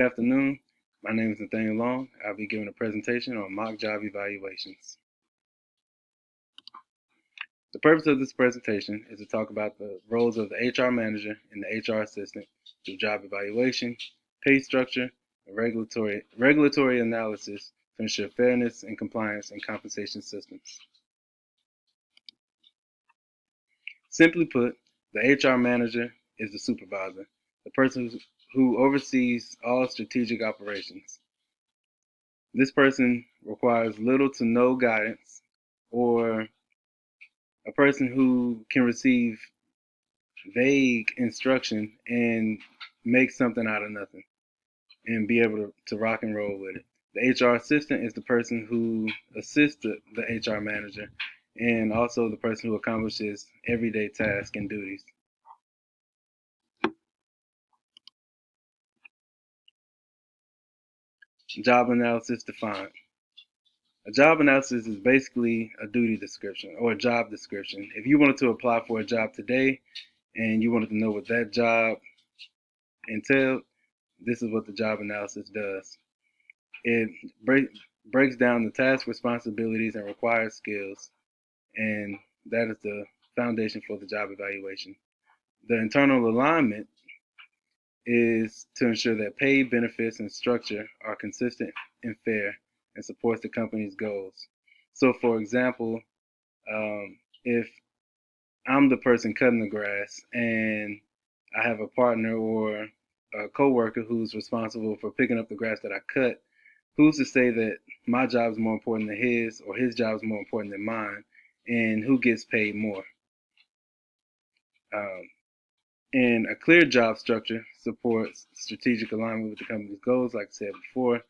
Good afternoon. My name is Nathaniel Long. I'll be giving a presentation on mock job evaluations. The purpose of this presentation is to talk about the roles of the HR manager and the HR assistant through job evaluation, pay structure, and regulatory analysis to ensure fairness and compliance in compensation systems. Simply put, the HR manager is the supervisor, the person who oversees all strategic operations. This person requires little to no guidance, or a person who can receive vague instruction and make something out of nothing and be able to rock and roll with it. The HR assistant is the person who assists the HR manager and also the person who accomplishes everyday tasks and duties. Job analysis defined. A job analysis is basically a duty description or a job description. If you wanted to apply for a job today and you wanted to know what that job entailed, this is what the job analysis does. It breaks down the task responsibilities and required skills, and that is the foundation for the job evaluation. The internal alignment is to ensure that pay, benefits, and structure are consistent and fair and supports the company's goals. So, for example, if I'm the person cutting the grass and I have a partner or a coworker who's responsible for picking up the grass that I cut, who's to say that my job is more important than his or his job is more important than mine, and who gets paid more? Um, and a clear job structure supports strategic alignment with the company's goals, like I said before,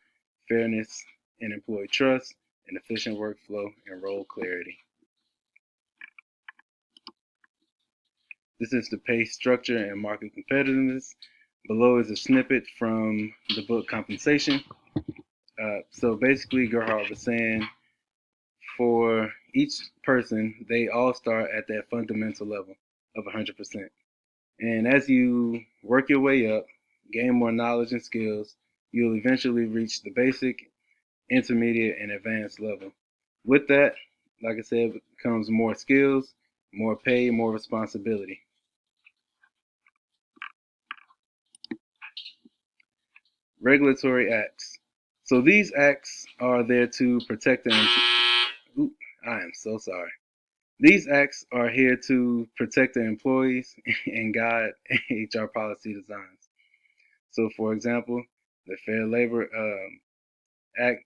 fairness and employee trust, and efficient workflow and role clarity. This is the pay structure and market competitiveness. Below is a snippet from the book Compensation. So basically, Gerhard was saying for each person, they all start at that fundamental level of 100%. And as you work your way up, gain more knowledge and skills, you'll eventually reach the basic, intermediate, and advanced level. With that, like I said, comes more skills, more pay, more responsibility. Regulatory acts. So these acts are there to protect the I am so sorry. These acts are here to protect the employees and guide HR policy designs. So, for example, the Fair Labor Act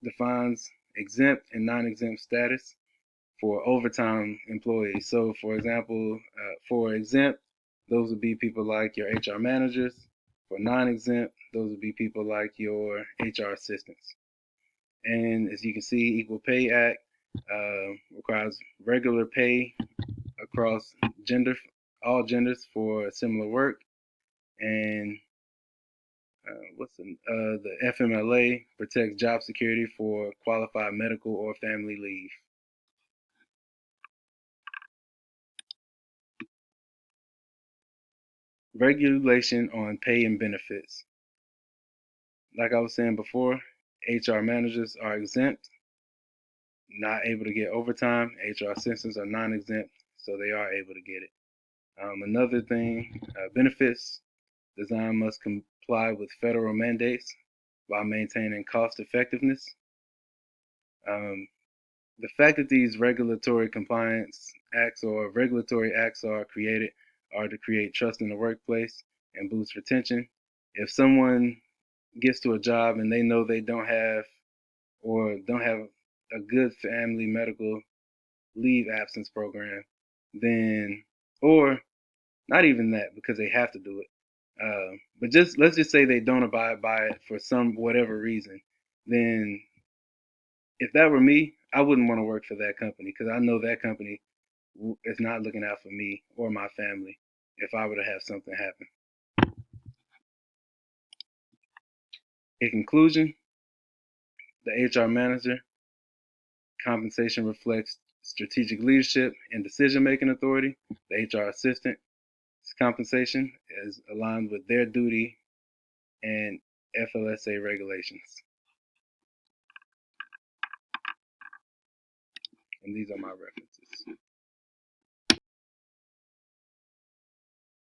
defines exempt and non-exempt status for overtime employees. So, for example, for exempt, those would be people like your HR managers. For non-exempt, those would be people like your HR assistants. And as you can see, Equal Pay Act requires regular pay across all genders for similar work. And the FMLA protects job security for qualified medical or family leave. Regulation on pay and benefits. Like I was saying before, HR managers are exempt, not able to get overtime. HR assistants are non-exempt, so they are able to get it. Another thing, benefits design must comply with federal mandates while maintaining cost effectiveness. The fact that these regulatory compliance acts or regulatory acts are created are to create trust in the workplace and boost retention. If someone gets to a job and they know they don't have a good family medical leave absence program, then, or not even that because they have to do it, but just let's just say they don't abide by it for some whatever reason, then if that were me, I wouldn't want to work for that company because I know that company is not looking out for me or my family if I were to have something happen. In conclusion, the HR manager compensation reflects strategic leadership and decision-making authority. The HR assistant compensation is aligned with their duty and FLSA regulations. And these are my references.